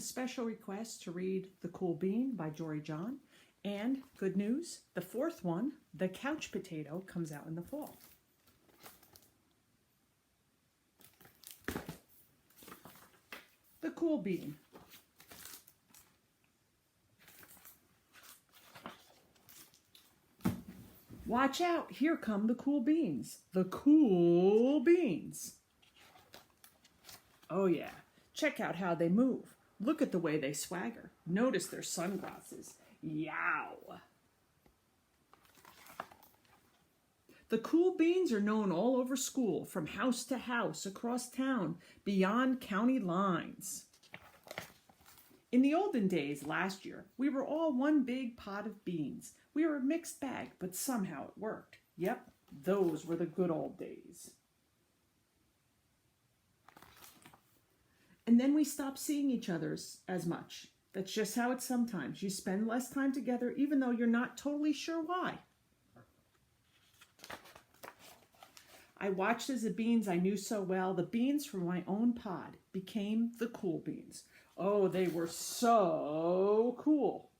Special request to read The Cool Bean by Jory John. And good news, the fourth one, The Couch Potato, comes out in the fall. The Cool Bean. Watch out, here come the cool beans. The cool beans. Oh yeah, check out how they move. Look at the way they swagger. Notice their sunglasses. Yow! The cool beans are known all over school, from house to house, across town, beyond county lines. In the olden days, last year, we were all one big pot of beans. We were a mixed bag, but somehow it worked. Yep, those were the good old days. And then we stopped seeing each other as much. That's just how it's sometimes. You spend less time together even though you're not totally sure why. I watched as the beans I knew so well, the beans from my own pod, became the cool beans. Oh, they were so cool.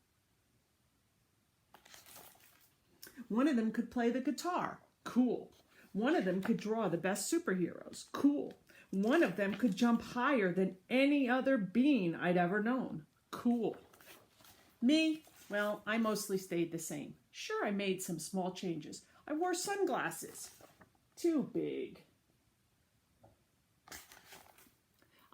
One of them could play the guitar. Cool. One of them could draw the best superheroes. Cool. One of them could jump higher than any other bean I'd ever known. Cool. Me, well, I mostly stayed the same. Sure, I made some small changes. I wore sunglasses. Too big.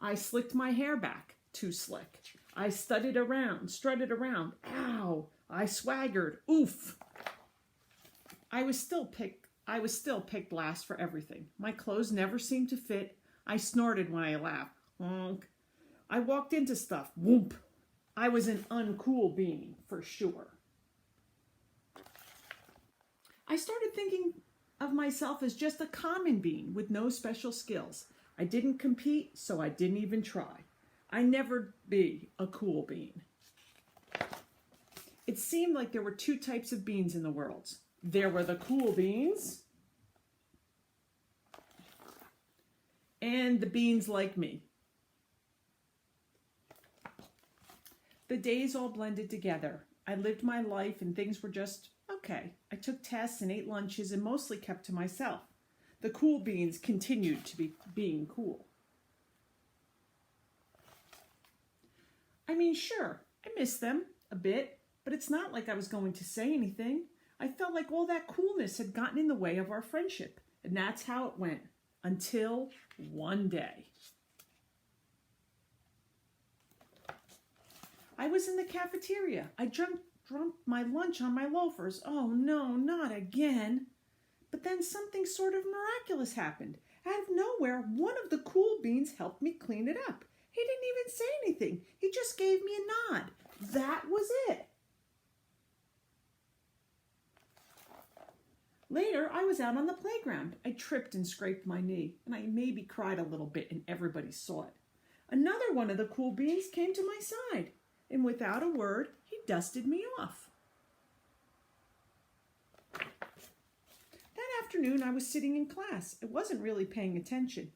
I slicked my hair back. Too slick. I strutted around. Ow! I swaggered. Oof! I was still picked last for everything. My clothes never seemed to fit. I snorted when I laughed. Honk. I walked into stuff. Whoomp. I was an uncool bean, for sure. I started thinking of myself as just a common bean with no special skills. I didn't compete, so I didn't even try. I never be a cool bean. It seemed like there were two types of beans in the world. There were the cool beans and the beans like me. The days all blended together. I lived my life and things were just okay. I took tests and ate lunches and mostly kept to myself. The cool beans continued to be being cool. I mean, sure, I miss them a bit, but it's not like I was going to say anything. I felt like all that coolness had gotten in the way of our friendship, and that's how it went. Until one day. I was in the cafeteria. I drunk my lunch on my loafers. Oh no, not again. But then something sort of miraculous happened. Out of nowhere, one of the cool beans helped me clean it up. He didn't even say anything. He just gave me a nod. That was it. Later, I was out on the playground. I tripped and scraped my knee, and I maybe cried a little bit, and everybody saw it. Another one of the cool beans came to my side, and without a word, he dusted me off. That afternoon, I was sitting in class. I wasn't really paying attention.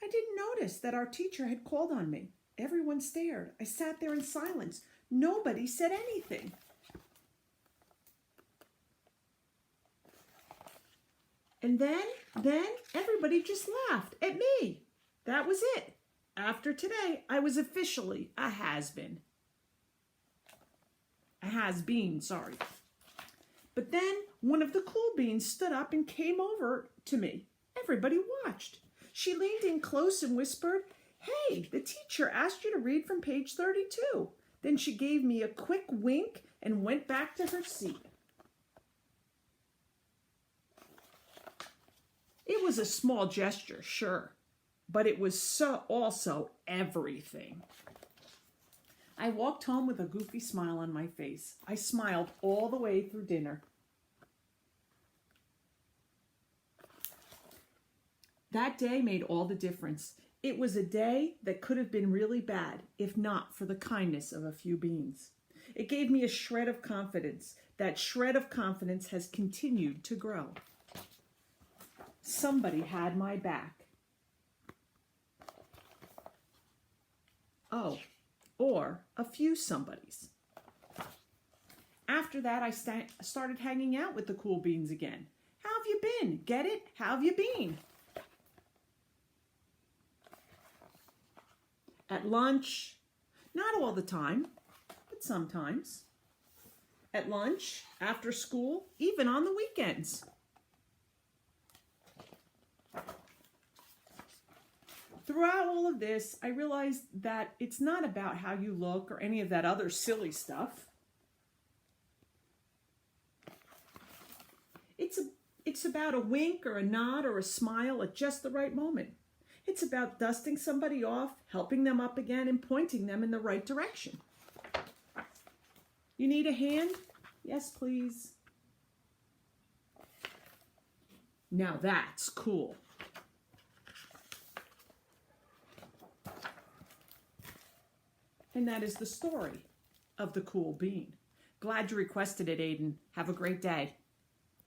I didn't notice that our teacher had called on me. Everyone stared. I sat there in silence. Nobody said anything. And then everybody just laughed at me. That was it. After today, I was officially a has-been. A has-been, sorry. But then one of the cool beans stood up and came over to me. Everybody watched. She leaned in close and whispered, "Hey, the teacher asked you to read from page 32. Then she gave me a quick wink and went back to her seat. It was a small gesture, sure, but it was also everything. I walked home with a goofy smile on my face. I smiled all the way through dinner. That day made all the difference. It was a day that could have been really bad if not for the kindness of a few beans. It gave me a shred of confidence. That shred of confidence has continued to grow. Somebody had my back. Oh, or a few somebodies. After that, I started hanging out with the cool beans again. How have you been? Get it? How have you been? At lunch, not all the time, but sometimes. At lunch, after school, even on the weekends. Throughout all of this, I realized that it's not about how you look or any of that other silly stuff. It's about a wink or a nod or a smile at just the right moment. It's about dusting somebody off, helping them up again, and pointing them in the right direction. You need a hand? Yes, please. Now that's cool. And that is the story of the cool bean. Glad you requested it, Aiden. Have a great day.